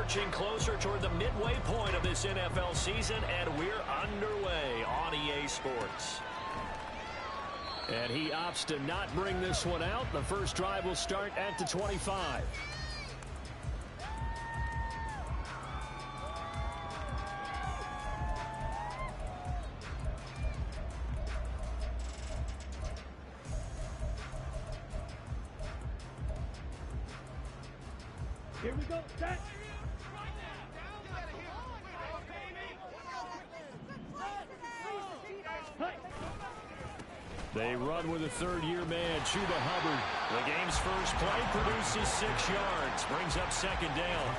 marching closer toward the midway point of this NFL season, and we're underway on EA Sports. And he opts to not bring this one out. The first drive will start at the 25. Here we go. Set. They run with a third-year man, Chuba Hubbard. The game's first play produces 6 yards, brings up second down.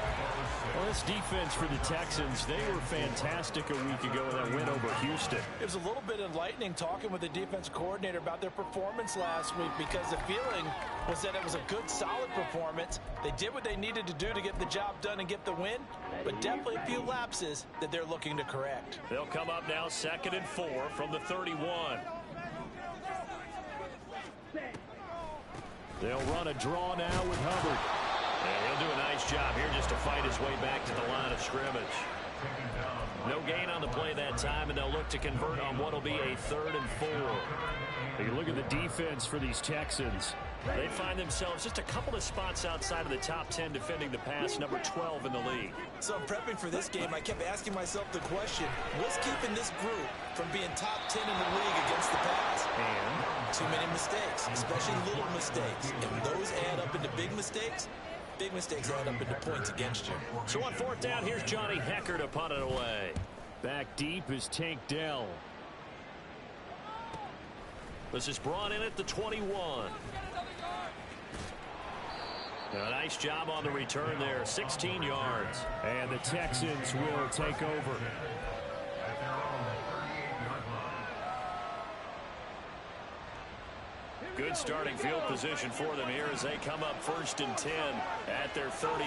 Well, this defense for the Texans, they were fantastic a week ago with that win over Houston. It was a little bit enlightening talking with the defense coordinator about their performance last week, because the feeling was that it was a good, solid performance. They did what they needed to do to get the job done and get the win, but definitely a few lapses that they're looking to correct. They'll come up now 2nd and 4 from the 31. They'll run a draw now with Hubbard. And he'll do a nice job here just to fight his way back to the line of scrimmage. No gain on the play that time, and they'll look to convert on what will be a 3rd and 4. You look at the defense for these Texans. They find themselves just a couple of spots outside of the top 10 defending the pass, number 12 in the league. So prepping for this game, I kept asking myself the question, what's keeping this group from being top 10 in the league against the pass? And too many mistakes, especially little mistakes. And those add up into big mistakes. Big mistakes add up into points against you. So on 4th down, here's Johnny Hecker to punt it away. Back deep is Tank Dell. This is brought in at the 21. A nice job on the return there, 16 yards. And the Texans will take over. Good starting field position for them here as they come up 1st and 10 at their 38.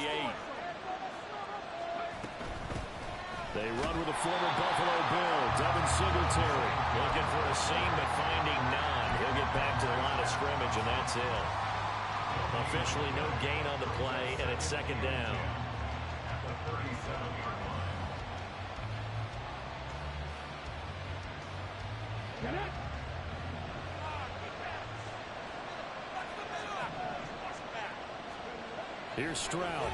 They run with a former Buffalo Bill, Devin Singletary. Looking for a seam, but finding none. He'll get back to the line of scrimmage, and that's it. Officially no gain on the play, and it's 2nd down. Here's Stroud.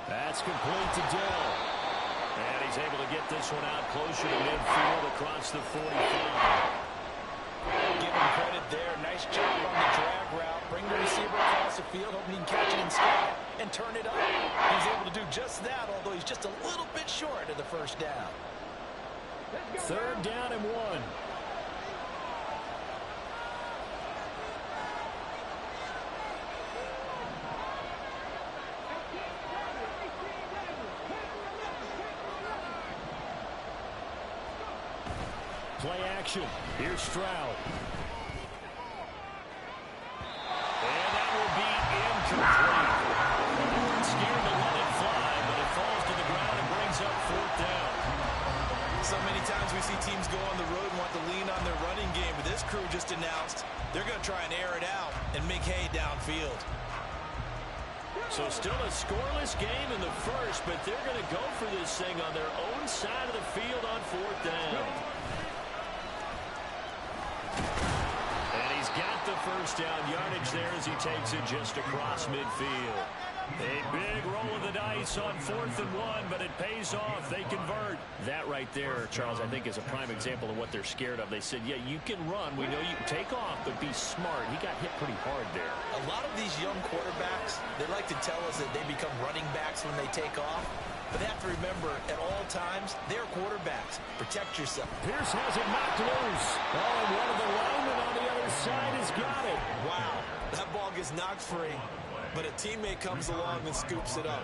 That's complete to Dell. And he's able to get this one out closer to midfield across the 45. Give him credit there. Nice job on the drag route. Bring the receiver across the field, hoping he can catch it in stride and turn it up. He's able to do just that, although he's just a little bit short of the 1st down. 3rd down and 1. Play action. Here's Stroud. And that will be incomplete. Scared to let it fly, but it falls to the ground and brings up 4th down. So many times we see teams go on the road and want to lean on their running game, but this crew just announced they're going to try and air it out and make hay downfield. So still a scoreless game in the first, but they're going to go for this thing on their own side of the field on 4th down. And he's got the 1st down yardage there as he takes it just across midfield. A big roll of the dice on 4th and 1, but it pays off. They convert. That right there, Charles, I think is a prime example of what they're scared of. They said, yeah, you can run. We know you can take off, but be smart. He got hit pretty hard there. A lot of these young quarterbacks, they like to tell us that they become running backs when they take off. But they have to remember, at all times, they're quarterbacks. Protect yourself. Pierce has it knocked loose. Oh, and one of the linemen on the other side has got it. Wow, that ball gets knocked free. But a teammate comes along and scoops it up.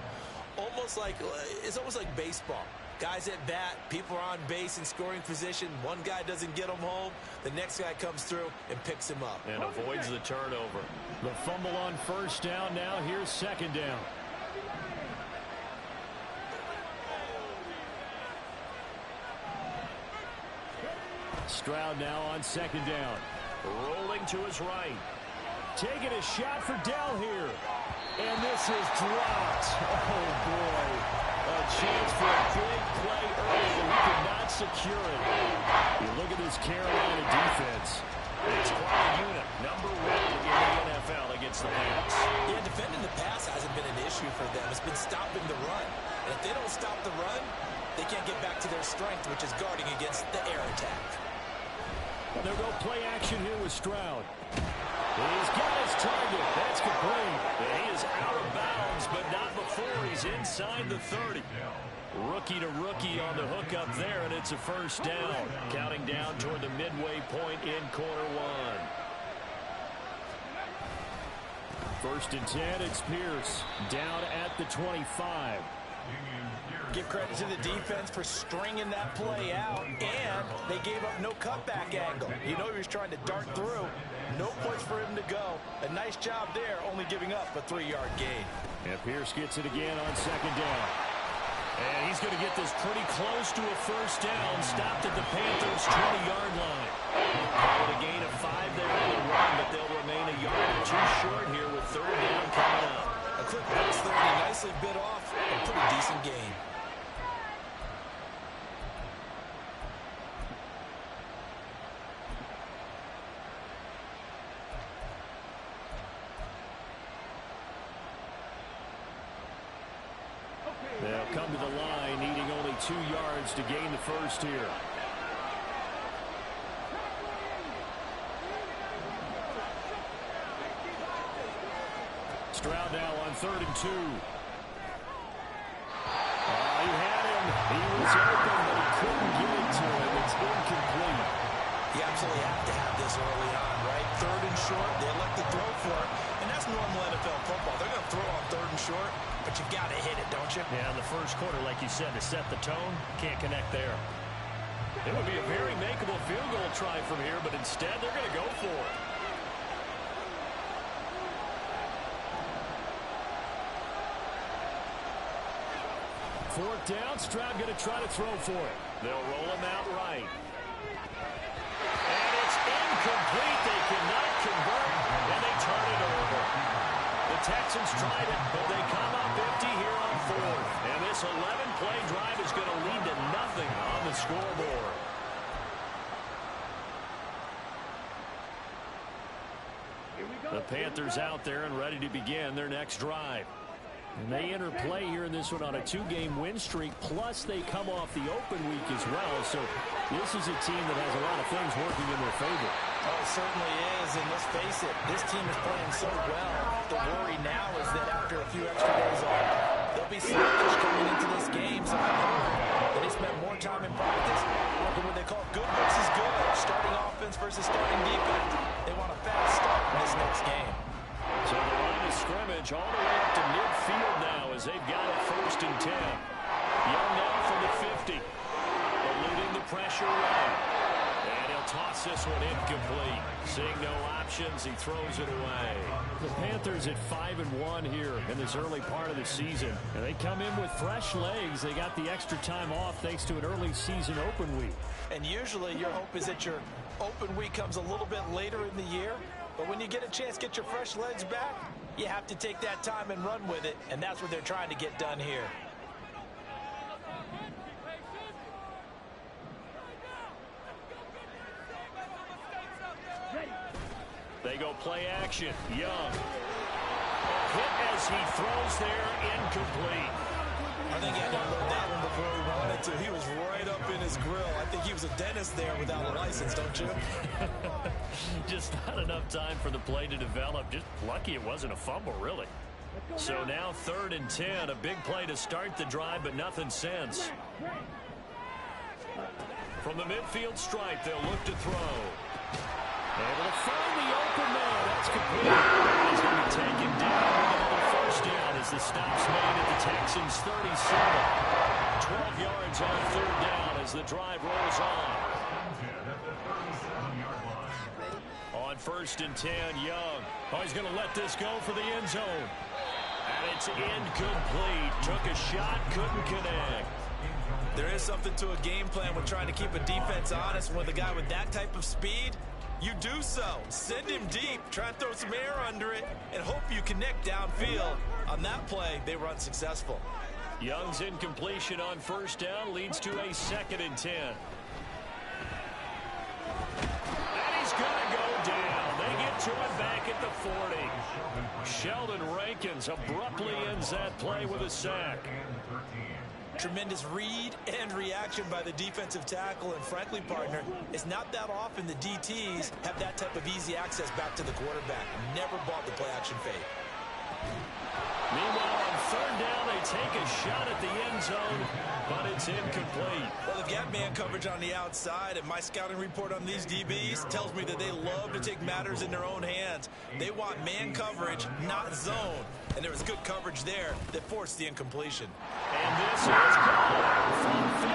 It's almost like baseball. Guys at bat, people are on base in scoring position. One guy doesn't get him home. The next guy comes through and picks him up. And avoids the turnover. The fumble on 1st down now. Here's 2nd down. Stroud now on 2nd down. Rolling to his right. taking a shot for Dell here. And this is dropped. Oh, boy. A chance for a big play early, but he could not secure it. You look at this Carolina defense. It's quite a unit. Number 1 in the NFL against the pass. Yeah, defending the pass hasn't been an issue for them. It's been stopping the run. And if they don't stop the run, they can't get back to their strength, which is guarding against the air attack. They'll go play action here with Stroud. He's got his target. That's complete. And he is out of bounds, but not before he's inside the 30. Rookie to rookie on the hook up there, and it's a first down. Counting down toward the midway point in quarter 1. First and 10, it's Pierce. Down at the 25. Give credit to the defense for stringing that play out, and they gave up no cutback angle. You know he was trying to dart through. No place for him to go. A nice job there, only giving up a 3-yard gain. And Pierce gets it again on second down. And he's going to get this pretty close to a first down. Stopped at the Panthers' 20-yard line. Call it a gain of 5 there on the run, but they'll remain a yard or 2 short here with third down coming up. A quick pass there, and he nicely bit off a pretty decent gain. They'll come to the line, needing only 2 yards to gain the first here. Stroud now on 3rd and 2. He had him. He was open, but he couldn't get it to him. It's incomplete. You absolutely have to have this early on, right? 3rd and short, they elect to throw for it. And that's normal NFL football. They're going to throw on 3rd and short, but you've got to hit it, don't you? Yeah, in the first quarter, like you said, to set the tone, can't connect there. It would be a very makeable field goal try from here, but instead they're going to go for it. Fourth down, Stroud going to try to throw for it. They'll roll him out right. And it's incomplete. They cannot convert, and they turn it over. The Texans tried it, but they come up empty here on 4th. And this 11-play drive is going to lead to nothing on the scoreboard. The Panthers out there and ready to begin their next drive. And they enter play here in this one on a 2-game win streak, plus they come off the open week as well. So this is a team that has a lot of things working in their favor. Oh, it certainly is, and let's face it, this team is playing so well. The worry now is that after a few extra days off, they'll be sluggish coming into this game. So I've heard that they spent more time in practice working what they call good versus good, starting offense versus starting defense. They want a fast start in this next game. So the line of scrimmage all the way up to midfield now as they've got it 1st and 10. Young now from the 50. Eluding the pressure right. And he'll toss this one incomplete. Seeing no options, he throws it away. The Panthers at 5-1 here in this early part of the season. And they come in with fresh legs. They got the extra time off thanks to an early season open week. And usually your hope is that your open week comes a little bit later in the year. But when you get a chance to get your fresh legs back, you have to take that time and run with it. And that's what they're trying to get done here. They go play action. Young. Hit as he throws there, incomplete. I think he had to unload that one before he wanted to. He was right up in his grill. I think he was a dentist there without a license, don't you? Just not enough time for the play to develop. Just lucky it wasn't a fumble, really. So now 3rd and 10. A big play to start the drive, but nothing since. From the midfield stripe, they'll look to throw. Able to find the open man. That's complete. He's going to be taken down with another first down as the stop's made at the Texans' 37. 12 yards on 3rd down as the drive rolls on. On 1st and 10, Young. Oh, he's going to let this go for the end zone. And it's incomplete. Took a shot, couldn't connect. There is something to a game plan when trying to keep a defense honest. With a guy with that type of speed, You do so. Send him deep. Try and throw some air under it and hope you connect downfield. On that play, they were unsuccessful. Young's incompletion on first down leads to a 2nd and 10. And he's going to go down. They get to it back at the 40. Sheldon Rankins abruptly ends that play with a sack. Tremendous read and reaction by the defensive tackle, and frankly, partner, it's not that often the DTs have that type of easy access back to the quarterback. Never bought the play-action fade. Meanwhile, on 3rd down, they take a shot at the end zone, but it's incomplete. Well, they've got man coverage on the outside, and my scouting report on these DBs tells me that they love to take matters in their own hands. They want man coverage, not zone. And there was good coverage there that forced the incompletion. And this is gone from 57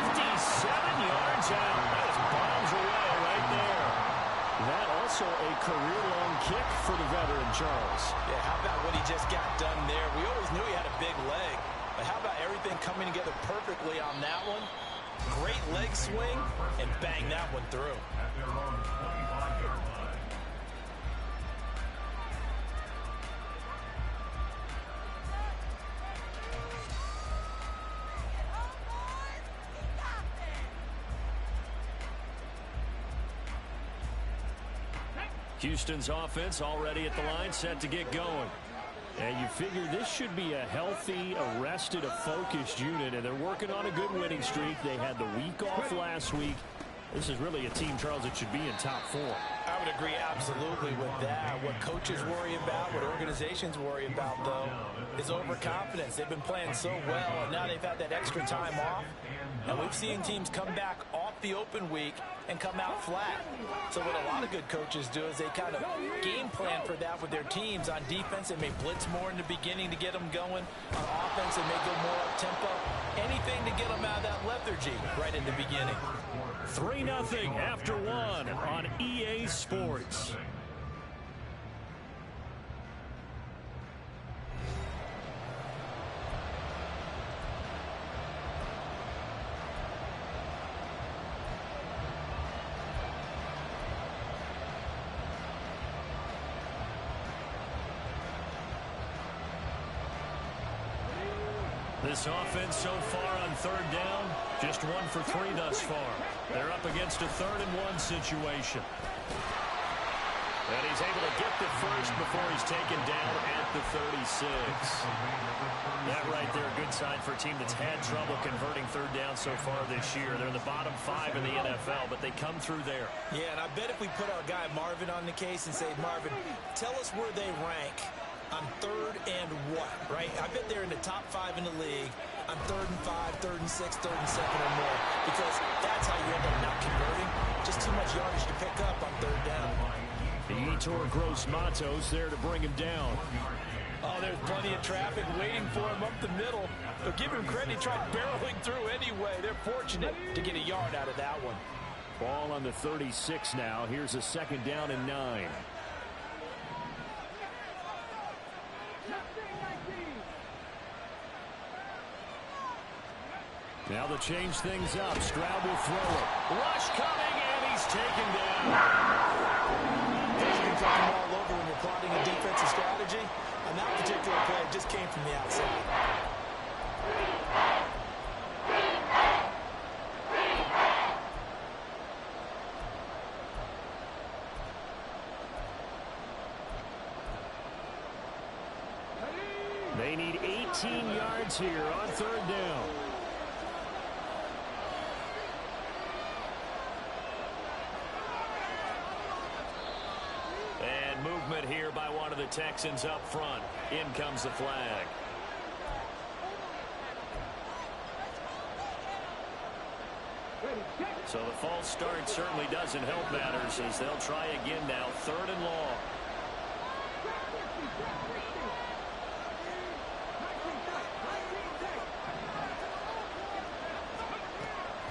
yards out. That is bombs away right there. That also a career-long kick for the veteran, Charles. Yeah, how about what he just got done there? We always knew he had a big leg, but how about everything coming together perfectly on that one? Great leg swing, and bang that one through. Houston's offense already at the line, set to get going. And you figure this should be a healthy, arrested, a focused unit, and they're working on a good winning streak. They had the week off last week. This is really a team, Charles, that should be in top 4. I would agree absolutely with that. What coaches worry about, what organizations worry about, though, is overconfidence. They've been playing so well, and now they've had that extra time off. And we've seen teams come back off the open week and come out flat. So what a lot of good coaches do is they kind of game plan for that with their teams. On defense, they may blitz more in the beginning to get them going. On offense, they may go more up-tempo. Anything to get them out of that lethargy right in the beginning. 3-0 after 1 on EA Sports. This offense so far on 3rd down, just 1 for 3 thus far. They're up against a 3rd and 1 situation. And he's able to get the first before he's taken down at the 36. That right there, a good sign for a team that's had trouble converting 3rd down so far this year. They're in the bottom 5 in the NFL, but they come through there. Yeah, and I bet if we put our guy Marvin on the case and say, Marvin, tell us where they rank on 3rd and what, right? I bet they're in the top 5 in the league on 3rd and 5, 3rd and 6, 3rd and 7 or more, because that's how you end up not converting. Just too much yardage to pick up on 3rd down. The Yetur Gross Matos there to bring him down. Oh, there's plenty of traffic waiting for him up the middle. But give him credit, he tried barreling through anyway. They're fortunate to get a yard out of that one. Ball on the 36 now. Here's a 2nd down and 9. Now to change things up. Stroud will throw it. Rush coming, and he's taken down. You can throw them all over when you're plotting a defensive strategy. On that particular play, it just came from the outside. They need 18 yards here on 3rd down. And movement here by one of the Texans up front. In comes the flag. So the false start certainly doesn't help matters as they'll try again now. 3rd and long.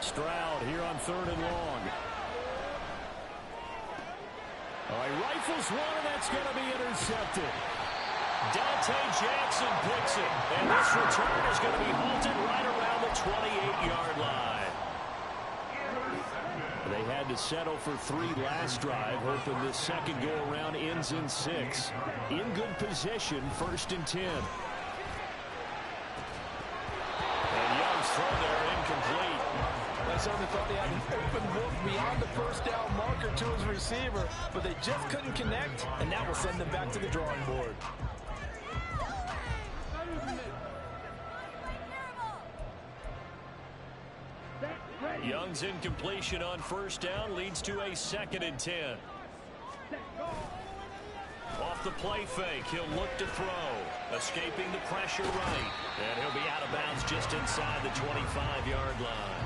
Stroud here on 3rd and long. Oh, he rifles one, and that's going to be intercepted. Dante Jackson picks it, and this return is going to be halted right around the 28-yard line. They had to settle for 3 last drive, hoping this second go-around ends in 6. In good position, 1st and 10. And Young's throw there incomplete. I certainly thought he had an open look beyond the first down marker to his receiver, but they just couldn't connect, and that will send them back to the drawing board. Young's incompletion on 1st down leads to a 2nd and 10. Off the play fake, he'll look to throw. Escaping the pressure right. And he'll be out of bounds just inside the 25-yard line.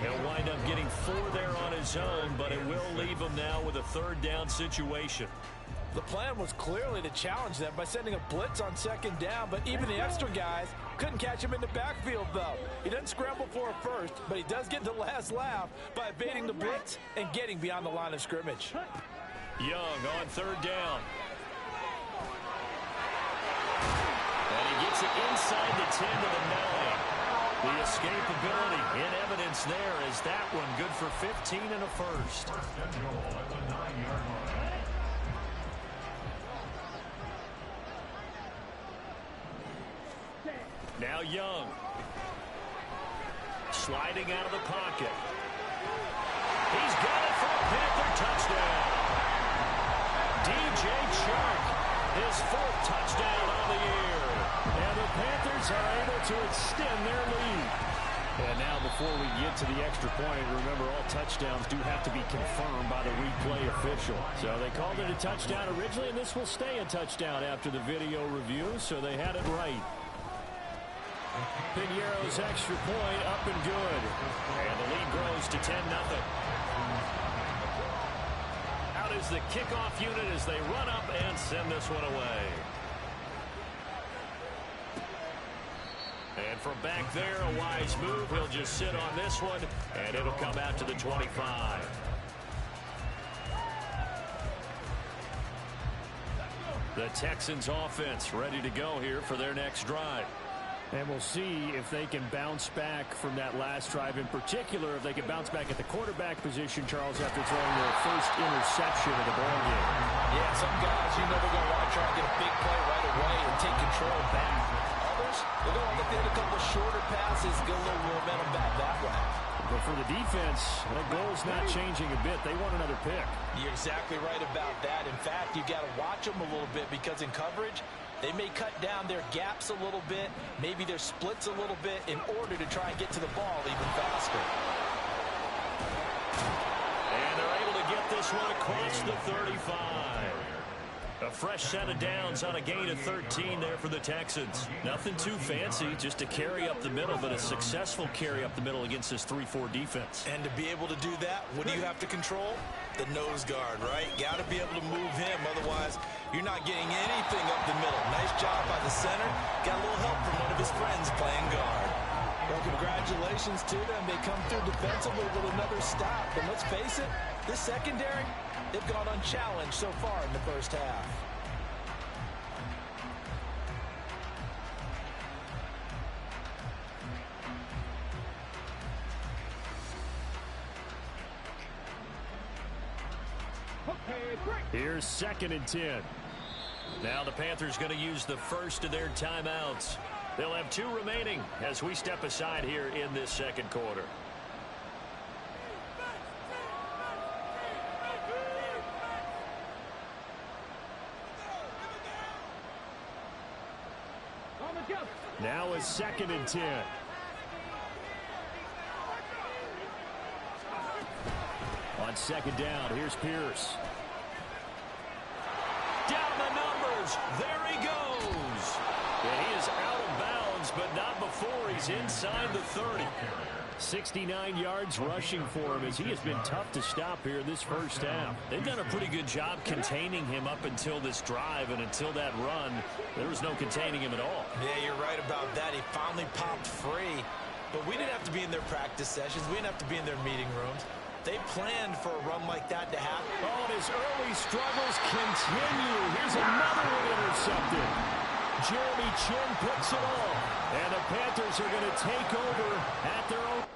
He'll wind up getting 4 there on his own, but it will leave him now with a 3rd down situation. The plan was clearly to challenge them by sending a blitz on 2nd down, but even the extra guys couldn't catch him in the backfield, though. He doesn't scramble for a first, but he does get the last laugh by evading the blitz and getting beyond the line of scrimmage. Young on 3rd down. And he gets it inside the 10 to the 9. The escapability in evidence there is that one good for 15 and a first. Now Young. Sliding out of the pocket. He's got it for a Panther touchdown. DJ Chark, his 4th touchdown on the year. And the Panthers are able to extend their lead. And now before we get to the extra point, remember all touchdowns do have to be confirmed by the replay official. So they called it a touchdown originally, and this will stay a touchdown after the video review, so they had it right. Piñeiro's extra point up and good. And the lead grows to 10-0. Out is the kickoff unit as they run up and send this one away. And from back there, a wise move. He'll just sit on this one, and it'll come out to the 25. The Texans offense ready to go here for their next drive. And we'll see if they can bounce back from that last drive. In particular, if they can bounce back at the quarterback position, Charles, after throwing their first interception of the ballgame. Yeah, some guys, they're going to want to try and get a big play right away and take control back. Others, they're going to look at a couple of shorter passes, get a little momentum back that way. But for the defense, that goal's not changing a bit. They want another pick. You're exactly right about that. In fact, you've got to watch them a little bit because in coverage, they may cut down their gaps a little bit, maybe their splits a little bit in order to try and get to the ball even faster. And they're able to get this one across the 35. A fresh set of downs on a gain of 13 there for the Texans. Nothing too fancy, just a carry up the middle, but a successful carry up the middle against this 3-4 defense. And to be able to do that, what do you have to control? The nose guard, right? Got to be able to move him, otherwise you're not getting anything up the middle. Nice job by the center. Got a little help from one of his friends playing guard. Well, congratulations to them. They come through defensively with another stop. But let's face it, this secondary, they've gone unchallenged so far in the first half. Here's 2nd and 10. Now the Panthers going to use the first of their timeouts. They'll have 2 remaining as we step aside here in this second quarter. Now is 2nd and 10. On 2nd down, here's Pierce. Down the numbers. There he goes. And he is out of bounds, but not before he's inside the 30. 69 yards rushing for him as he has been tough to stop here this first half. They've done a pretty good job containing him up until this drive, and until that run, there was no containing him at all. Yeah, you're right about that. He finally popped free, but we didn't have to be in their practice sessions. We didn't have to be in their meeting rooms. They planned for a run like that to happen. Oh, and his early struggles continue. Here's another one intercepted. Jeremy Chin picks it all. And the Panthers are going to take over at their own.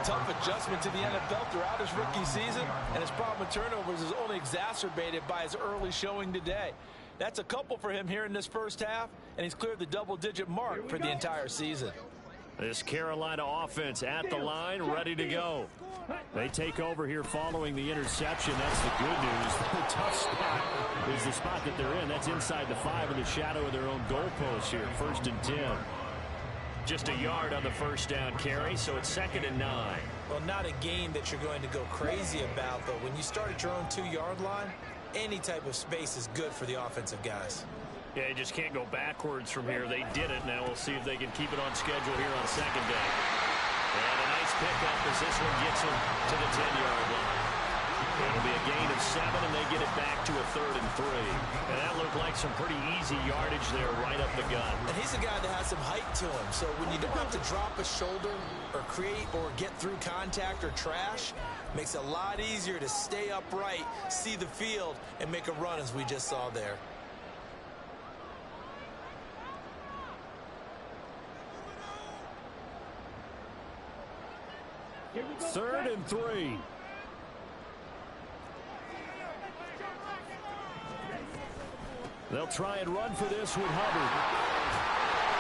tough adjustment to the NFL throughout his rookie season, and his problem with turnovers is only exacerbated by his early showing today. That's a couple for him here in this first half, and he's cleared the double-digit mark for the entire season. This Carolina offense at the line, ready to go. They take over here following the interception. That's the good news. The tough spot is the spot that they're in. That's inside the 5 in the shadow of their own goalpost here. 1st and 10. Just a yard on the first down carry, so it's 2nd and 9. Well, not a game that you're going to go crazy about, but when you start at your own 2-yard line, any type of space is good for the offensive guys. Yeah, you just can't go backwards from here. They did it. Now we'll see if they can keep it on schedule here on 2nd down. And a nice pickup as this one gets them to the 10-yard line. It'll be a gain of 7, and they get it back to a 3rd and 3. And that looked like some pretty easy yardage there right up the gut. And he's a guy that has some height to him. So when you don't have to drop a shoulder or create or get through contact or trash, makes it a lot easier to stay upright, see the field, and make a run as we just saw there. Third and 3. They'll try and run for this with Hubbard.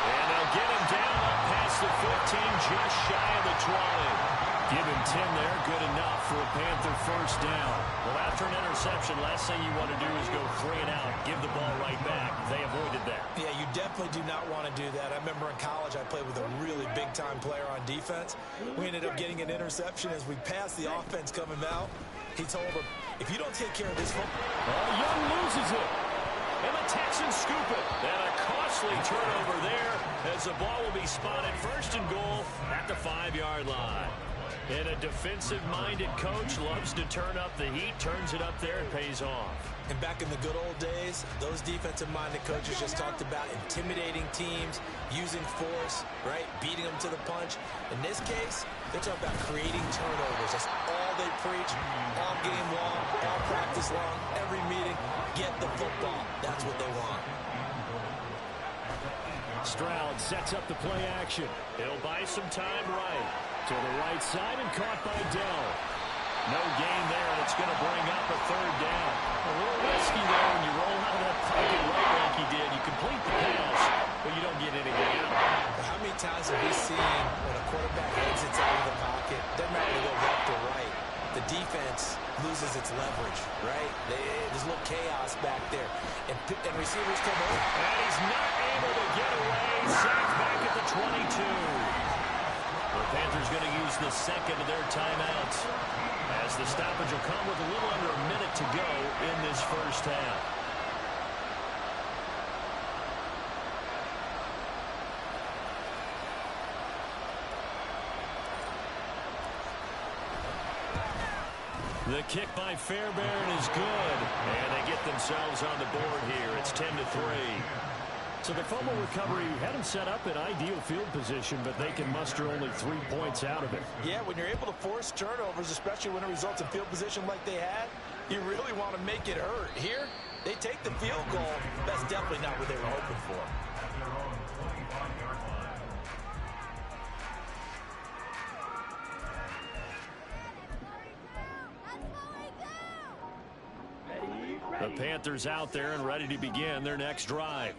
And they'll get him down up past the 15, just shy of the 20. Give him 10 there, good enough for a Panther first down. Well, after an interception, last thing you want to do is go 3 and out, give the ball right back. They avoided that. Yeah, you definitely do not want to do that. I remember in college I played with a really big-time player on defense. We ended up getting an interception as we passed the offense coming out. He told him, if you don't take care of this football... Young loses it. And the Texans scoop it. And a costly turnover there as the ball will be spotted 1st and goal at the 5-yard line. And a defensive-minded coach loves to turn up the heat, turns it up there, and pays off. And back in the good old days, those defensive-minded coaches just talked about intimidating teams, using force, right, beating them to the punch. In this case, they're talking about creating turnovers. That's all they preach, all game long, all practice long, every meeting. Get the football. That's what they want. Stroud sets up the play action. He'll buy some time right. To the right side and caught by Dell. No gain there, and it's going to bring up a 3rd down. A little risky there when you roll out of that pocket right like he did. You complete the pass, but you don't get anything out. How many times have we seen when a quarterback exits out of the pocket, doesn't matter to go left or right, the defense loses its leverage, right? There's a little chaos back there. And receivers come over. And he's not able to get away. Sacked back at the 22. The Panthers going to use the 2nd of their timeouts as the stoppage will come with a little under a minute to go in this first half. The kick by Fairbairn is good, and they get themselves on the board here. It's 10-3. So the fumble recovery had them set up in ideal field position, but they can muster only 3 points out of it. Yeah, when you're able to force turnovers, especially when it results in field position like they had, you really want to make it hurt. Here, they take the field goal. That's definitely not what they were hoping for. The Panthers out there and ready to begin their next drive.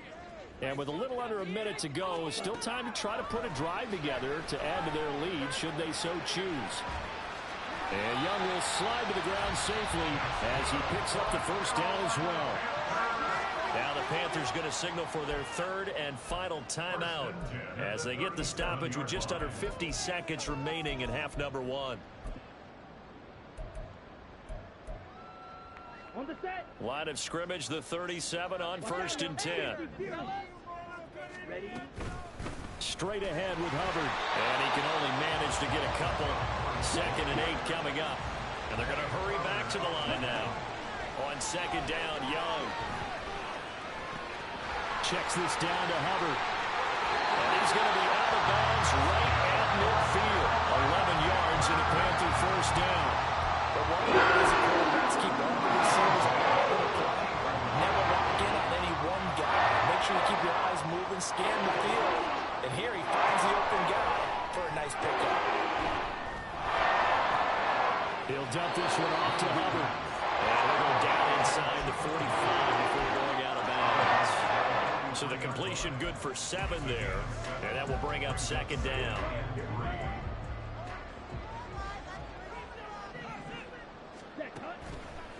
And with a little under a minute to go, still time to try to put a drive together to add to their lead should they so choose. And Young will slide to the ground safely as he picks up the first down as well. Now the Panthers going to signal for their 3rd and final timeout as they get the stoppage with just under 50 seconds remaining in half number 1. Line of scrimmage, the 37 on 1st and 10. Straight ahead with Hubbard. And he can only manage to get a couple. 2nd and 8 coming up. And they're going to hurry back to the line now. On 2nd down, Young. Checks this down to Hubbard. And he's going to be out of bounds right at midfield. 11 yards and a Panther first down. But one of the ways the quarterbacks keep all the receivers all in the play. Never lock in on any one guy. Make sure you keep your eyes moving, scan the field. And here he finds the open guy for a nice pickup. He'll dump this one off to Hubbard. And he'll go down inside the 45 before going out of bounds. So the completion good for 7 there. And that will bring up second down.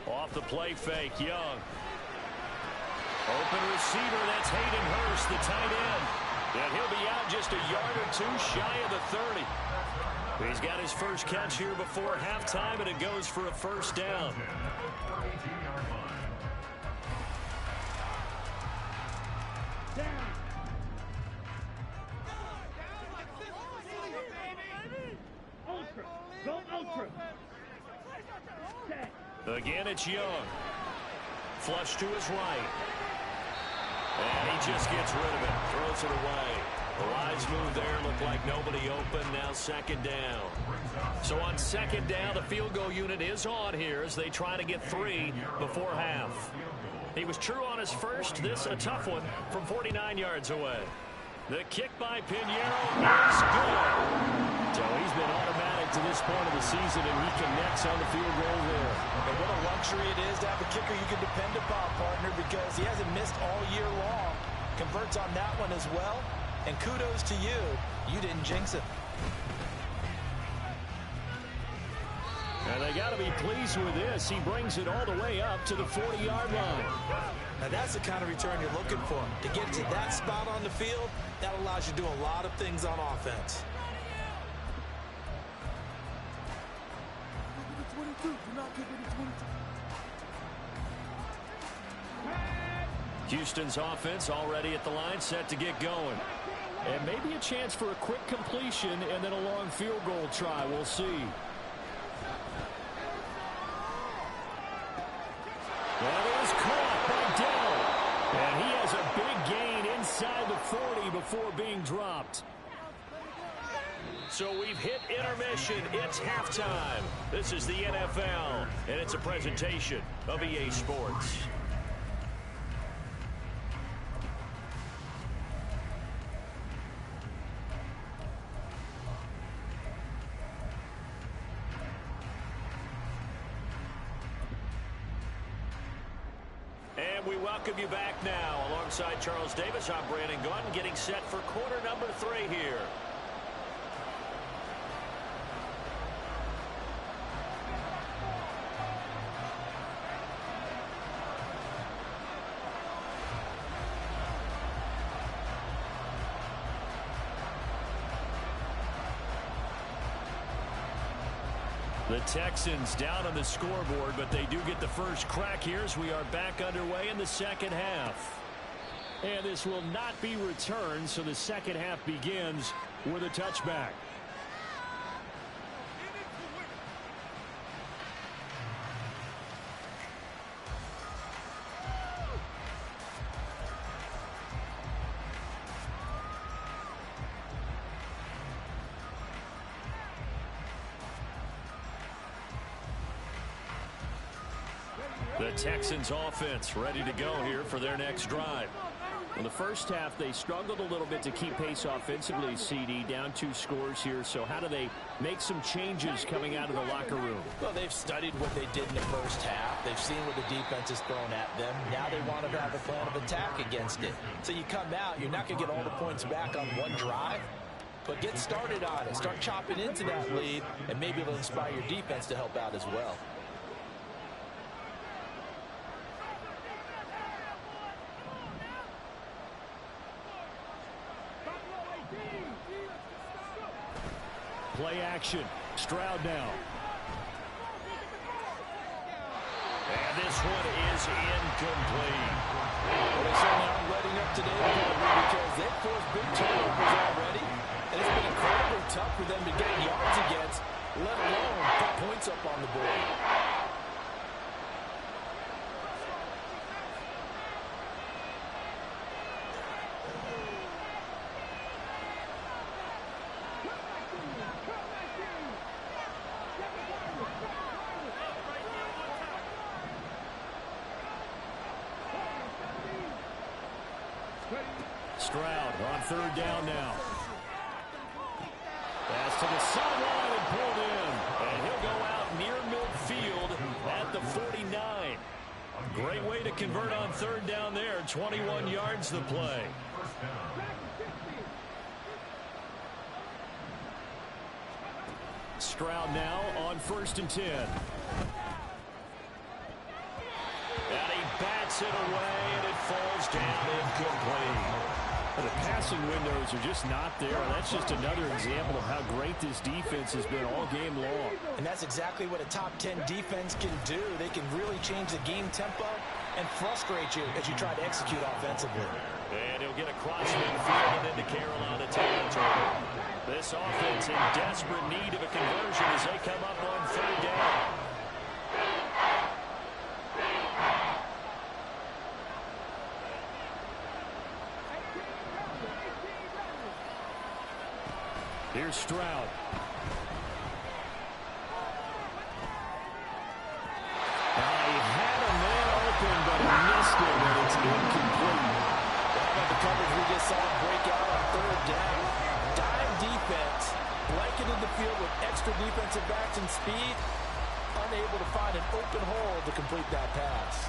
Off the play fake, Young. Open receiver, that's Hayden Hurst, the tight end. And he'll be out just a yard or 2 shy of the 30. He's got his first catch here before halftime, and it goes for a first down. Again, it's Young. Flush to his right. And he just gets rid of it. Throws it away. The wise move there. Looked like nobody open. Now second down. So on second down, the field goal unit is on here as they try to get 3 before half. He was true on his first. This a tough one from 49 yards away. The kick by Pinheiro is good. So he's been automatic to this point of the season, and he connects on the field goal there. And what a luxury it is to have a kicker you can depend upon, partner, because he hasn't missed all year long. Converts on that one as well. And kudos to you. You didn't jinx it. And they got to be pleased with this. He brings it all the way up to the 40-yard line. Now that's the kind of return you're looking for. To get to that spot on the field, that allows you to do a lot of things on offense. Houston's offense already at the line, set to get going. And maybe a chance for a quick completion and then a long field goal try. We'll see. That is caught by Dell. And he has a big gain inside the 40 before being dropped. So we've hit intermission. It's halftime. This is the NFL, and it's a presentation of EA Sports. And we welcome you back now. Alongside Charles Davis, I'm Brandon Gunn, getting set for quarter number 3 here. The Texans down on the scoreboard, but they do get the first crack here as we are back underway in the second half. And this will not be returned, so the second half begins with a touchback. The Texans offense ready to go here for their next drive. In the first half, they struggled a little bit to keep pace offensively, CD, down 2 scores here. So how do they make some changes coming out of the locker room? Well, they've studied what they did in the first half. They've seen what the defense has thrown at them. Now they want to have a plan of attack against it. So you come out, you're not going to get all the points back on one drive, but get started on it. Start chopping into that lead, and maybe it'll inspire your defense to help out as well. Play action. Stroud now. And this one is incomplete. Well, they certainly aren't letting up today because they've forced big turnovers already. And it's been incredibly tough for them to get yards against, let alone put points up on the board. Stroud on third down now. Pass to the sideline and pulled in. And he'll go out near midfield. convert on third down there. 21 yards the play. Stroud now on 1st and 10. And he bats it away, and it falls down incomplete. The passing windows are just not there. That's just another example of how great this defense has been all game long. And that's exactly what a top 10 defense can do. They can really change the game tempo and frustrate you as you try to execute offensively. And he'll get across midfield and into Carolina territory. This offense in desperate need of a conversion as they come up on third down. Here's Stroud. He had a man open, but he missed it, and it's incomplete. How about the coverage we just saw break out on third down? Dime defense, blanketed the field with extra defensive backs and speed, unable to find an open hole to complete that pass.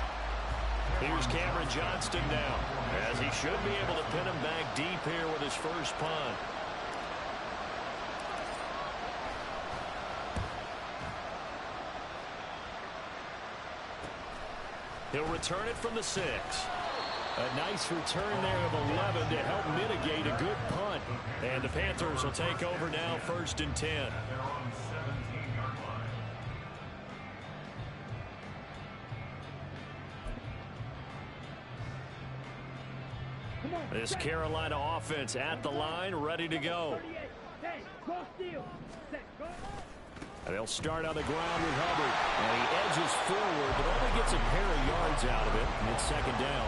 Here's Cameron Johnston now, as he should be able to pin him back deep here with his first punt. He'll return it from the 6. A nice return there of 11 to help mitigate a good punt. And the Panthers will take over now, 1st and 10. This Carolina offense at the line, ready to go. And they'll start on the ground with Hubbard. And he edges forward, but only gets a pair of yards out of it. And it's 2nd down.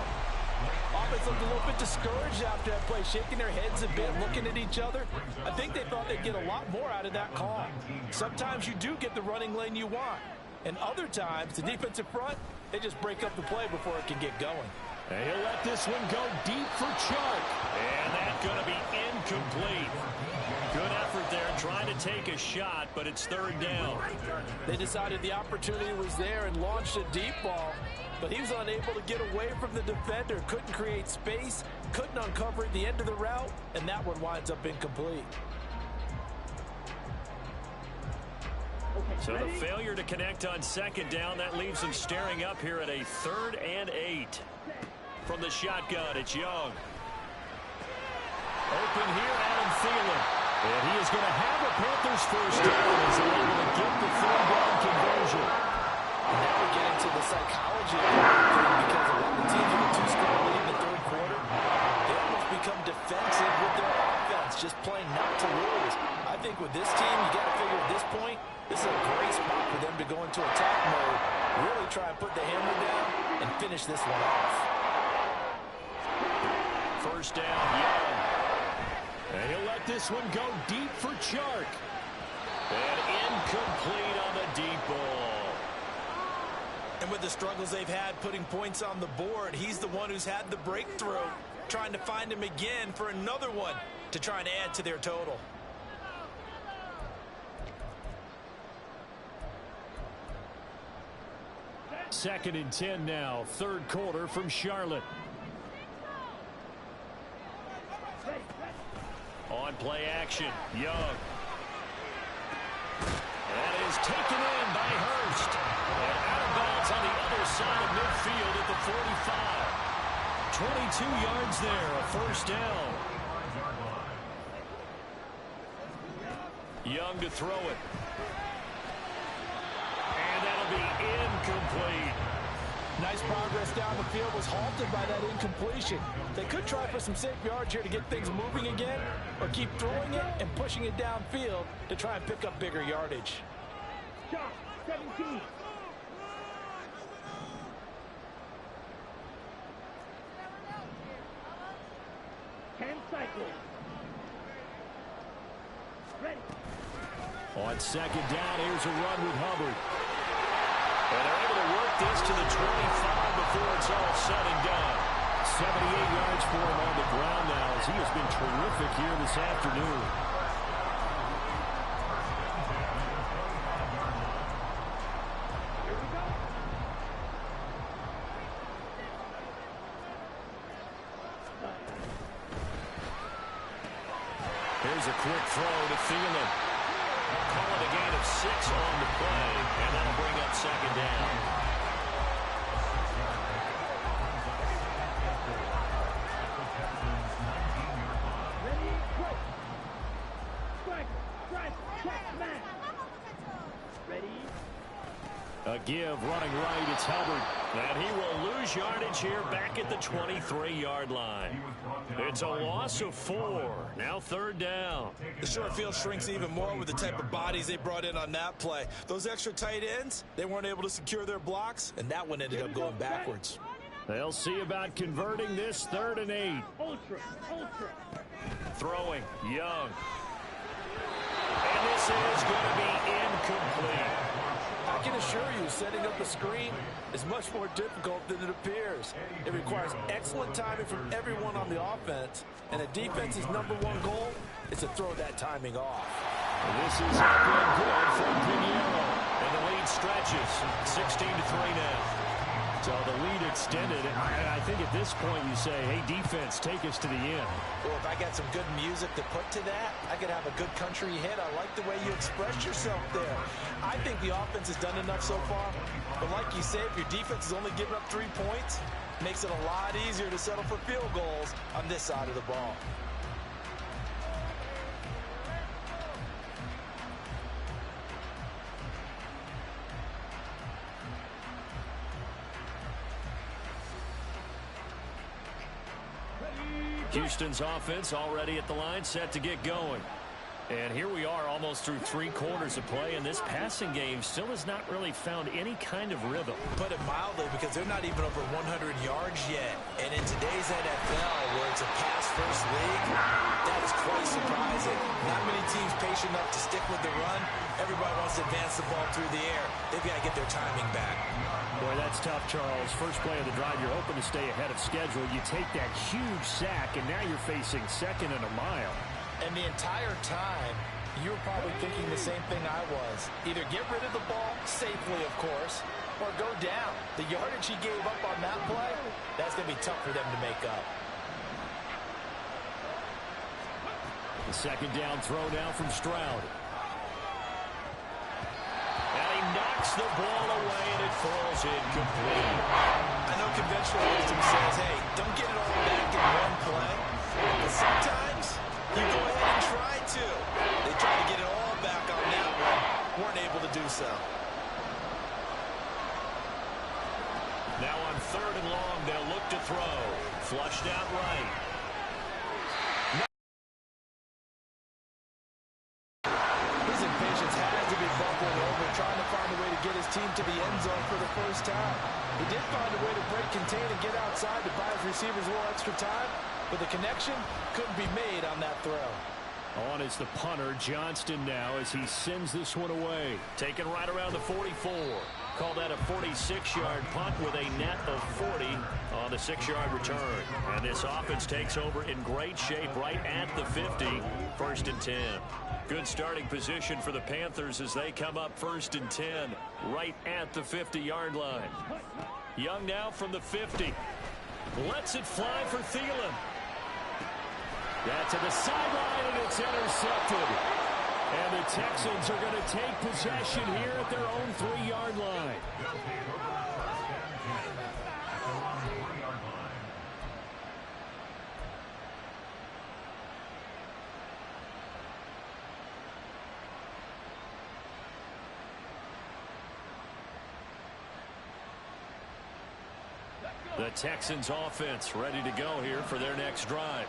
Offense looked a little bit discouraged after that play, shaking their heads a bit, looking at each other. I think they thought they'd get a lot more out of that call. Sometimes you do get the running lane you want. And other times, the defensive front, they just break up the play before it can get going. And he'll let this one go deep for Chark. And that's going to be incomplete. Good effort there trying to take a shot, but it's 3rd down. They decided the opportunity was there and launched a deep ball, but he was unable to get away from the defender, couldn't create space, couldn't uncover at the end of the route, and that one winds up incomplete. So the failure to connect on 2nd down, that leaves them staring up here at a 3rd and 8. From the shotgun, it's Young. Open here, Adam Thielen. And he is going to have a Panthers first down as they're able to get the 3rd down conversion. And now we get into the psychology of the thing because of what the teams with a 2-score lead in the 3rd quarter. They almost become defensive with their offense, just playing not to lose. I think with this team, you got to figure at this point, this is a great spot for them to go into attack mode, really try and put the hammer down and finish this one off. 1st down, Young. And he'll let this one go deep for Chark. And incomplete on the deep ball. And with the struggles they've had putting points on the board, he's the one who's had the breakthrough, trying to find him again for another one to try and add to their total. Second and 10 now, 3rd quarter from Charlotte. On play action, Young. That is taken in by Hurst. And out of bounds on the other side of midfield at the 45. 22 yards there, a 1st down. Young to throw it. And that'll be incomplete. Nice progress down the field, was halted by that incompletion. They could try for some safe yards here to get things moving again, or keep throwing it and pushing it downfield to try and pick up bigger yardage. 17. Ready. On 2nd down, here's a run with Hubbard. And they're able to work this to the 25 before it's all said and done. 78 yards for him on the ground now as he has been terrific here this afternoon. Here's a quick throw to Thielen. Call it a gain of 6 on the play, and that'll bring up second down. A give running right, it's Hubbard. And he will lose yardage here back at the 23-yard line. It's a loss of 4. Now third down. The short field shrinks even more with the type of bodies they brought in on that play. Those extra tight ends, they weren't able to secure their blocks, and that one ended up going backwards. They'll see about converting this 3rd and 8. Throwing, Young. And this is going to be incomplete. I can assure you, setting up a screen is much more difficult than it appears. It requires excellent timing from everyone on the offense, and a defense's #1 goal is to throw that timing off. This is up and good from Pinheiro, and the lead stretches 16-3 now. So the lead extended, and I think at this point you say, hey, defense, take us to the end. Well, if I got some good music to put to that, I could have a good country hit. I like the way you express yourself there. I think the offense has done enough so far. But like you say, if your defense is only giving up 3 points, it makes it a lot easier to settle for field goals on this side of the ball. Houston's offense already at the line, set to get going. And here we are almost through 3 quarters of play, and this passing game still has not really found any kind of rhythm. Put it mildly, because they're not even over 100 yards yet. And in today's NFL, where it's a pass-first league, that is quite surprising. Not many teams patient enough to stick with the run. Everybody wants to advance the ball through the air. They've got to get their timing back. Boy, that's tough, Charles. First play of the drive, you're hoping to stay ahead of schedule. You take that huge sack, and now you're facing 2nd and a mile. And the entire time, you were probably thinking the same thing I was. Either get rid of the ball, safely, of course, or go down. The yardage he gave up on that play, that's going to be tough for them to make up. The second down throw now from Stroud. And he knocks the ball away, and it falls incomplete. I know conventional wisdom says, hey, don't get it all back in one play. But sometimes you go ahead and try to. They try to get it all back on that one. Weren't able to do so. Now on 3rd and long, they'll look to throw. Flushed out right. His impatience had to be bubbling over, trying to find a way to get his team to the end zone for the first time. He did find a way to break, contain, and get outside to buy his receivers a little extra time, but the connection couldn't be made on that throw. On is the punter, Johnston now, as he sends this one away. Taken right around the 44. Call that a 46-yard punt with a net of 40 on the 6-yard return. And this offense takes over in great shape right at the 50, 1st and 10. Good starting position for the Panthers as they come up 1st and 10 right at the 50-yard line. Young now from the 50. Lets it fly for Thielen. That's to the sideline, and it's intercepted. And the Texans are going to take possession here at their own 3-yard line. The Texans offense ready to go here for their next drive.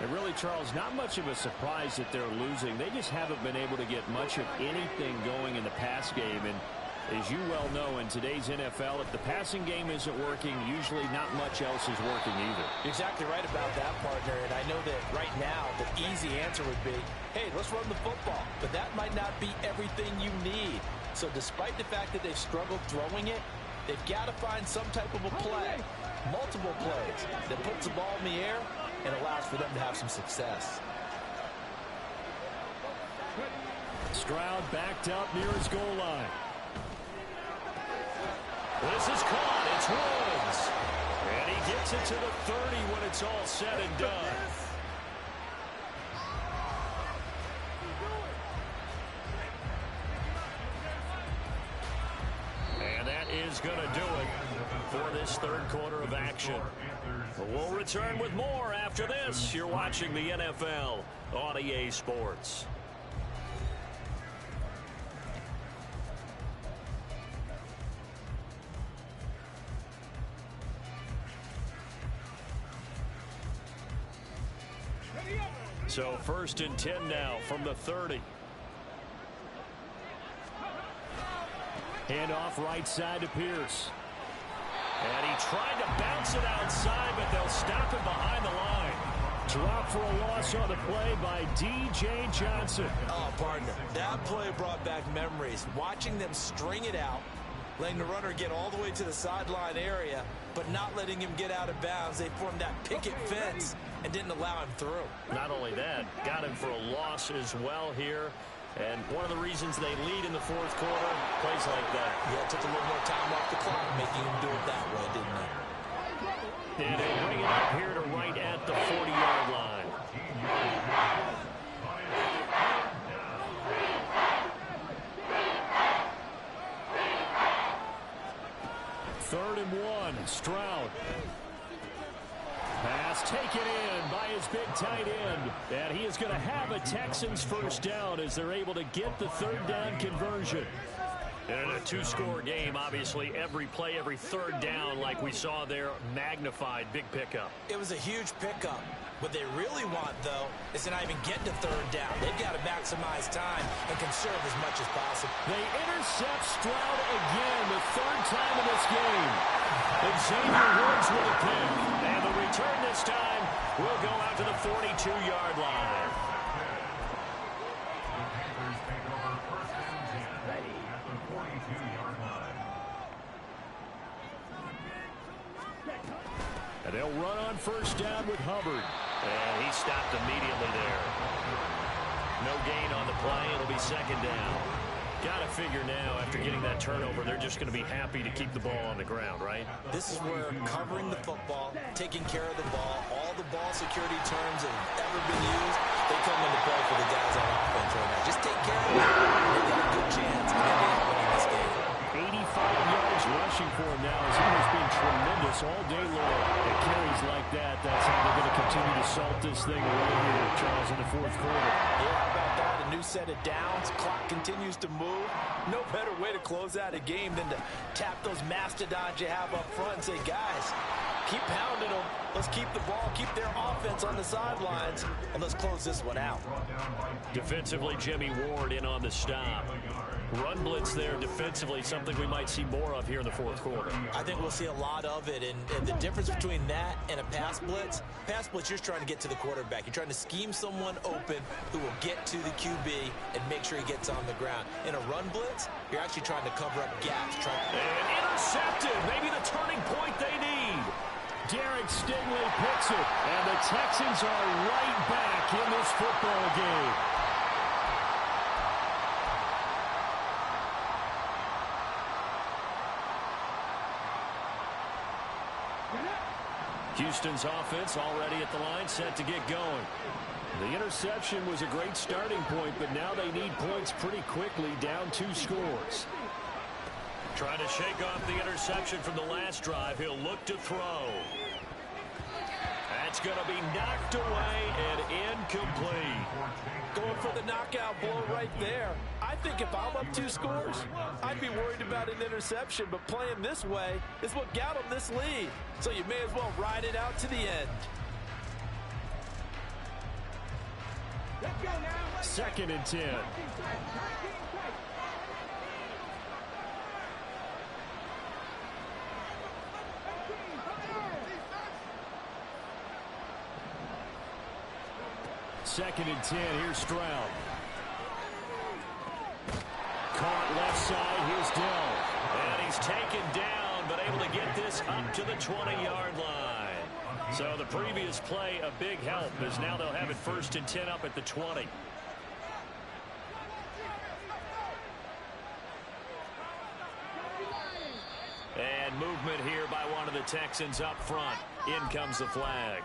And really, Charles, not much of a surprise that they're losing. They just haven't been able to get much of anything going in the pass game. And as you well know, in today's NFL, if the passing game isn't working, usually not much else is working either. You're exactly right about that, partner. And I know that right now the easy answer would be, hey, let's run the football. But that might not be everything you need. So despite the fact that they've struggled throwing it, they've got to find some type of a play, multiple plays, that puts the ball in the air and allows for them to have some success. Stroud backed up near his goal line. This is caught. It's Woods. And he gets it to the 30 when it's all said and done. is going to do it for this third quarter of action. We'll return with more after this. You're watching the NFL on EA Sports. So 1st and 10 now from the 30. Handoff right side to Pierce. And he tried to bounce it outside, but they'll stop him behind the line. Drop for a loss on the play by D.J. Johnson. Oh, partner, that play brought back memories. Watching them string it out, letting the runner get all the way to the sideline area, but not letting him get out of bounds. They formed that picket fence and didn't allow him through. Not only that, got him for a loss as well here. And one of the reasons they lead in the fourth quarter, plays like that. Yeah, it took a little more time off the clock, making him do it that way, didn't it? And they bring it up here to right at the 40-yard line. Third and 1, Stroud. Pass taken in by his big tight end. And he is going to have a Texans first down as they're able to get the third down conversion. And in a two-score game, obviously, every play, every third down, like we saw there, magnified, big pickup. It was a huge pickup. What they really want, though, is to not even get to third down. They've got to maximize time and conserve as much as possible. They intercept Stroud again, the third time in this game. Xavier Woods with a pick. And the return this time will go out to the 42-yard line. And they'll run on first down with Hubbard. And he stopped immediately there. No gain on the play. It'll be second down. Got to figure now, after getting that turnover, they're just going to be happy to keep the ball on the ground, right? This is where covering the football, taking care of the ball, all the ball security terms that have ever been used, they come into play for the guys on offense right now. Just take care of it. They got a good chance of winning this game. 85 yards rushing for him now as he has been tremendous all day long. It carries like that. That's how they're going to continue to salt this thing away here, Charles, in the fourth quarter. Yeah, how about that? A new set of downs. Clock continues to move. No better way to close out a game than to tap those mastodons you have up front and say, guys, keep pounding them. Let's keep the ball, keep their offense on the sidelines, and let's close this one out. Defensively, Jimmy Ward in on the stop. Run blitz there defensively, something we might see more of here in the fourth quarter. I think we'll see a lot of it, and the difference between that and a pass blitz, you're just trying to get to the quarterback. You're trying to scheme someone open who will get to the QB and make sure he gets on the ground. In a run blitz, you're actually trying to cover up gaps. And intercepted, maybe the turning point they need. Derek Stingley picks it, and the Texans are right back in this football game. Houston's offense already at the line, set to get going. The interception was a great starting point, but now they need points pretty quickly, down 2 scores. Trying to shake off the interception from the last drive. He'll look to throw. That's going to be knocked away and incomplete. Going for the knockout blow right there. I think if I'm up 2 scores, I'd be worried about an interception, but playing this way is what got them this lead. So you may as well ride it out to the end. Second and 10. Second and 10. Here's Stroud. Caught left side. Here's Dell. And he's taken down, but able to get this up to the 20-yard line. So the previous play, a big help, as now they'll have it first and 10 up at the 20. And movement here by one of the Texans up front. In comes the flag.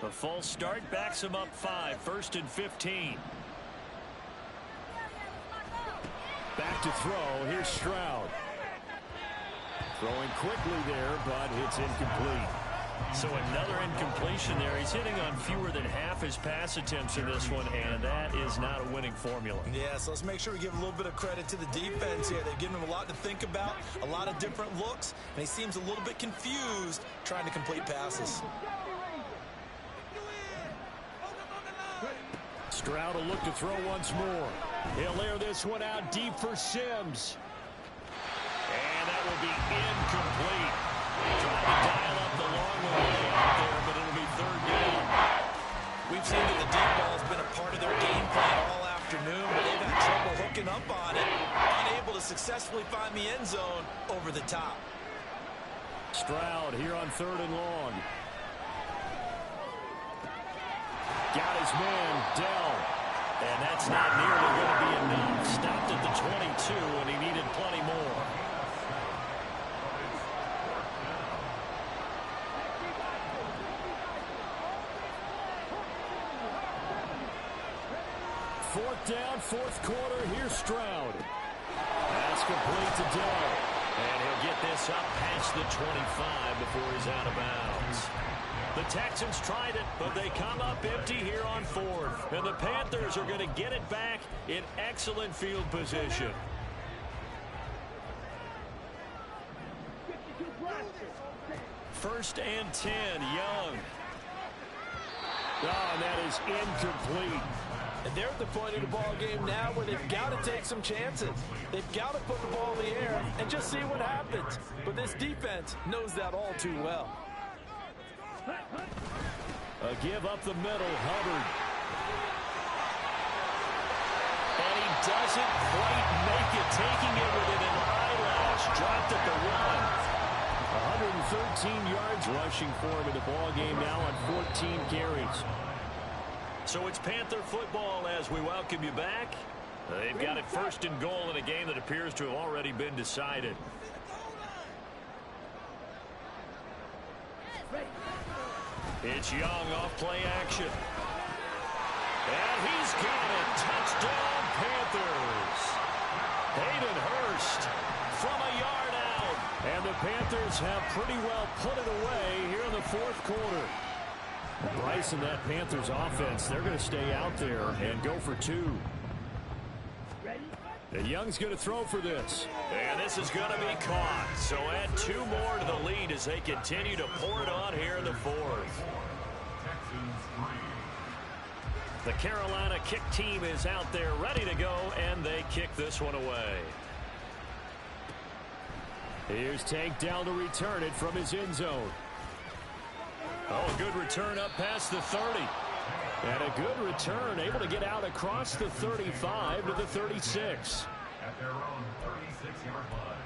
The false start backs him up 5, 1st and 15. Back to throw. Here's Stroud. Throwing quickly there, but it's incomplete. So another incompletion there. He's hitting on fewer than half his pass attempts in this one, and that is not a winning formula. Yeah, so let's make sure we give a little bit of credit to the defense here. They've given him a lot to think about, a lot of different looks, and he seems a little bit confused trying to complete passes. Stroud will look to throw once more. He'll air this one out deep for Sims. And that will be incomplete. Trying to dial up the long way out there, but it'll be 3rd down. We've seen that the deep ball has been a part of their game plan all afternoon, but they've had trouble hooking up on it, unable to successfully find the end zone over the top. Stroud here on 3rd and long. Got his man, Dell. And that's not nearly going to be enough. Stopped at the 22, and he needed plenty more. Fourth down, 4th quarter. Here's Stroud. That's complete to Dell. And he'll get this up past the 25 before he's out of bounds. The Texans tried it, but they come up empty here on 4th. And the Panthers are going to get it back in excellent field position. First and 10, Young. Oh, and that is incomplete. And they're at the point of the ball game now where they've got to take some chances. They've got to put the ball in the air and just see what happens. But this defense knows that all too well. A give up the middle, Hubbard. And he doesn't quite make it, taking it within an eyelash. Dropped at the 113 yards rushing for him in the ball game now on 14 carries. So it's Panther football as we welcome you back. They've got it 1st and goal in a game that appears to have already been decided. It's Young off play action. And he's got it. Touchdown, Panthers. Hayden Hurst from a yard out. And the Panthers have pretty well put it away here in the 4th quarter. Bryce and that Panthers offense, they're going to stay out there and go for 2. And Young's going to throw for this. And this is going to be caught. So add 2 more to the lead as they continue to pour it on here in the 4th. The Carolina kick team is out there ready to go, and they kick this one away. Here's Tank down to return it from his end zone. Oh, a good return up past the 30. And a good return, able to get out across the 35 to the 36. At their own 36-yard line.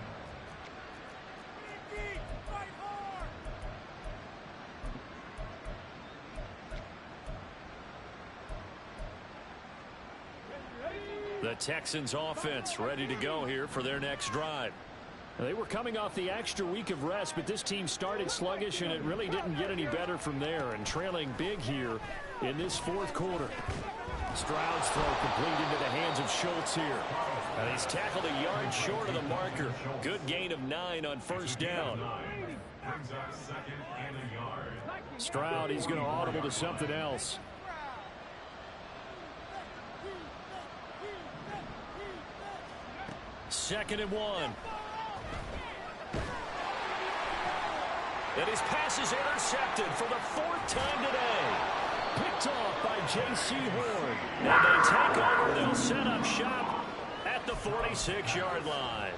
The Texans offense ready to go here for their next drive. They were coming off the extra week of rest, but this team started sluggish, and it really didn't get any better from there, and trailing big here in this 4th quarter. Stroud's throw complete into the hands of Schultz here. And he's tackled a yard short of the marker. Good gain of 9 on 1st down. Brings up 2nd and a yard. Stroud, he's going to audible to something else. Second and 1. And his pass is intercepted for the 4th time today. Picked off by J.C. Horn. And they take over. They'll set up shop at the 46-yard line.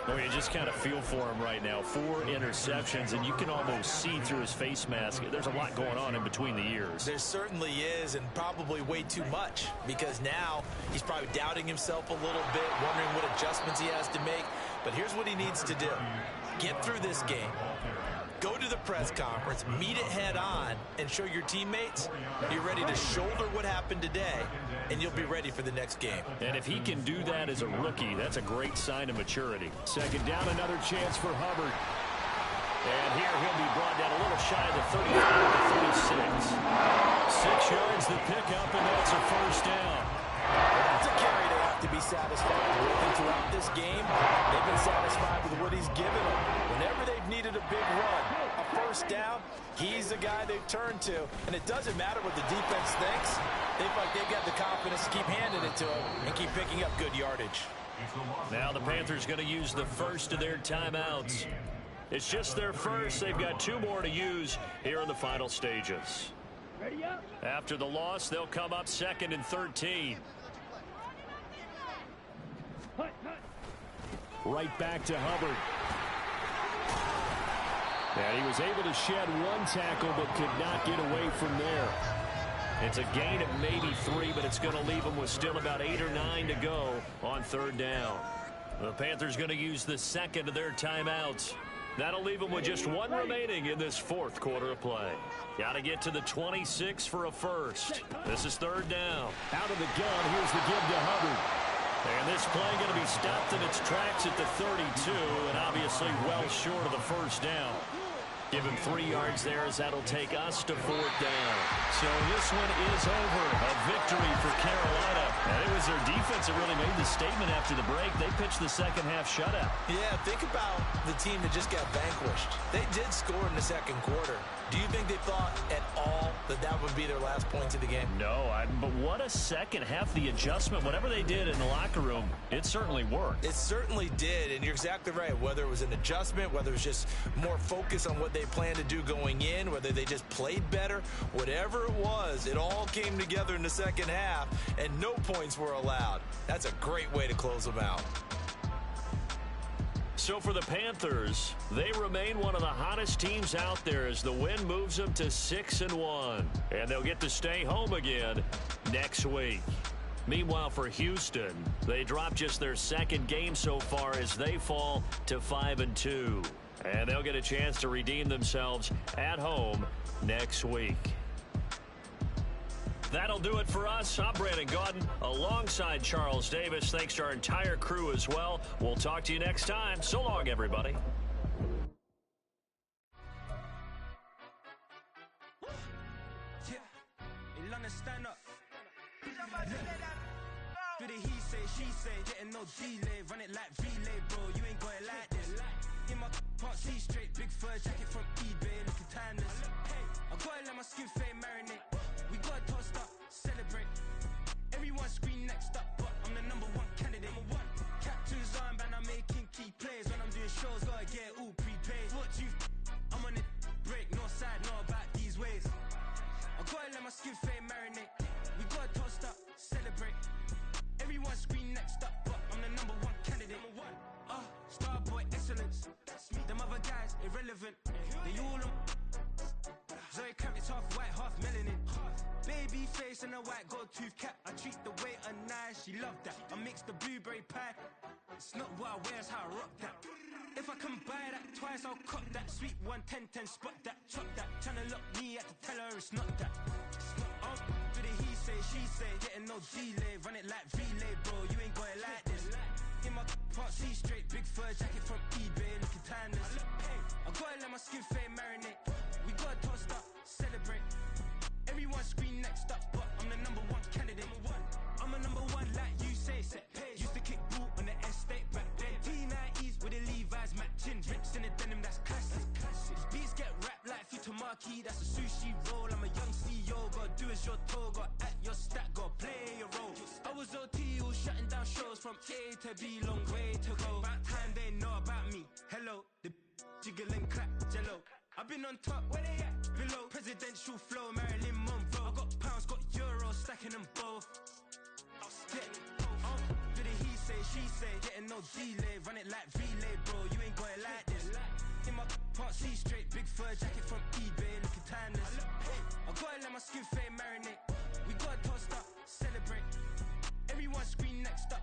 Oh, you just kind of feel for him right now. 4 interceptions, and you can almost see through his face mask. There's a lot going on in between the ears. There certainly is, and probably way too much, because now he's probably doubting himself a little bit, wondering what adjustments he has to make. But here's what he needs to do. Get through this game. Go to the press conference, meet it head on, and show your teammates you're ready to shoulder what happened today, and you'll be ready for the next game. And if he can do that as a rookie, that's a great sign of maturity. Second down, another chance for Hubbard. And here he'll be brought down a little shy of the 35 to 36. 6 yards the pickup, and that's a first down. That's a carry they have to be satisfied with. And throughout this game, they've been satisfied with what he's given them. Whenever they've needed a big run, a first down, he's the guy they've turned to. And it doesn't matter what the defense thinks. They feel like they've got the confidence to keep handing it to him and keep picking up good yardage. Now the Panthers going to use the first of their timeouts. It's just their first. They've got 2 more to use here in the final stages. After the loss, they'll come up 2nd and 13. Right back to Hubbard. And he was able to shed 1 tackle but could not get away from there. It's a gain of maybe 3, but it's going to leave them with still about 8 or 9 to go on 3rd down. The Panthers going to use the second of their timeouts. That'll leave them with just 1 remaining in this 4th quarter of play. Got to get to the 26 for a first. This is 3rd down. Out of the gun, here's the give to Hubbard. And this play going to be stopped in its tracks at the 32, and obviously well short of the first down. Give him 3 yards there as that'll take us to 4th down. So this one is over. A victory for Carolina. And it was their defense that really made the statement after the break. They pitched the second half shutout. Yeah, think about the team that just got vanquished. They did score in the 2nd quarter. Do you think they thought at all that that would be their last points of the game? No, but what a second half. The adjustment, whatever they did in the locker room, it certainly worked. It certainly did, and you're exactly right. Whether it was an adjustment, whether it was just more focus on what they planned to do going in, whether they just played better, whatever it was, it all came together in the second half, and no points were allowed. That's a great way to close them out. So for the Panthers, they remain one of the hottest teams out there as the win moves them to 6-1. And they'll get to stay home again next week. Meanwhile, for Houston, they drop just their 2nd game so far as they fall to 5-2. And they'll get a chance to redeem themselves at home next week. That'll do it for us. I'm Brandon Gaudin alongside Charles Davis. Thanks to our entire crew as well. We'll talk to you next time. So long, everybody. Stand up. Do the he say, she say, getting no delay, run it like relay, bro. You ain't got it like this. In my can't see straight, big fur jacket from eBay, looking timeless. I gotta let my skin fade marinate. We gotta toast up, celebrate. Everyone scream next up, but I'm the #1 candidate. Captain's armband, I'm making key plays. When I'm doing shows, gotta get it all prepaid. What you I'm on it, break, no side, no about these ways. I gotta let my skin fade marinate. We gotta toast up, celebrate. Everyone scream next up, but I'm the #1 candidate. Starboy excellence. That's me. Them other guys irrelevant. They all on. Zoe Camp, it's half white, half melanin. Baby face and a white gold tooth cap. I treat the waiter nice, she love that. I mix the blueberry pie. It's not what I wear, it's how I rock that. If I can buy that twice, I'll cop that. Sweet 110, spot that, chop that. Tryna lock me, I have to tell her it's not that. Do the he say, she say, getting no delay, run it like relay, bro. You ain't got it like this. In my can't see straight, big fur jacket from eBay, looking timeless. I gotta let my skin fade marinate. We gotta toast up, celebrate. Everyone scream next up, but I'm the #1 candidate. I'm a #1 like you say, set pace. Used to kick ball on the estate back then. T90s with the Levi's matching. Rips in the denim, that's classic. These beats get wrapped like Futamaki, that's a sushi roll. I'm a young CEO, gotta do as you're told. Gotta act your stat, gotta play your role. I was OT, all shutting down shows from A to B, long way to go. About time they know about me. Hello, the jiggle and clap, jello. I've been on top, where they at? Below, presidential flow, Marilyn Monroe. I got pounds, got euros, stacking them both. I'll stick. Do the he say, she say, getting no delay, run it like relay, bro. You ain't got it like this. In my can't see straight, big fur jacket from eBay, looking timeless. I gotta let my skin fade marinate. We gotta toast up, celebrate. Everyone scream next up.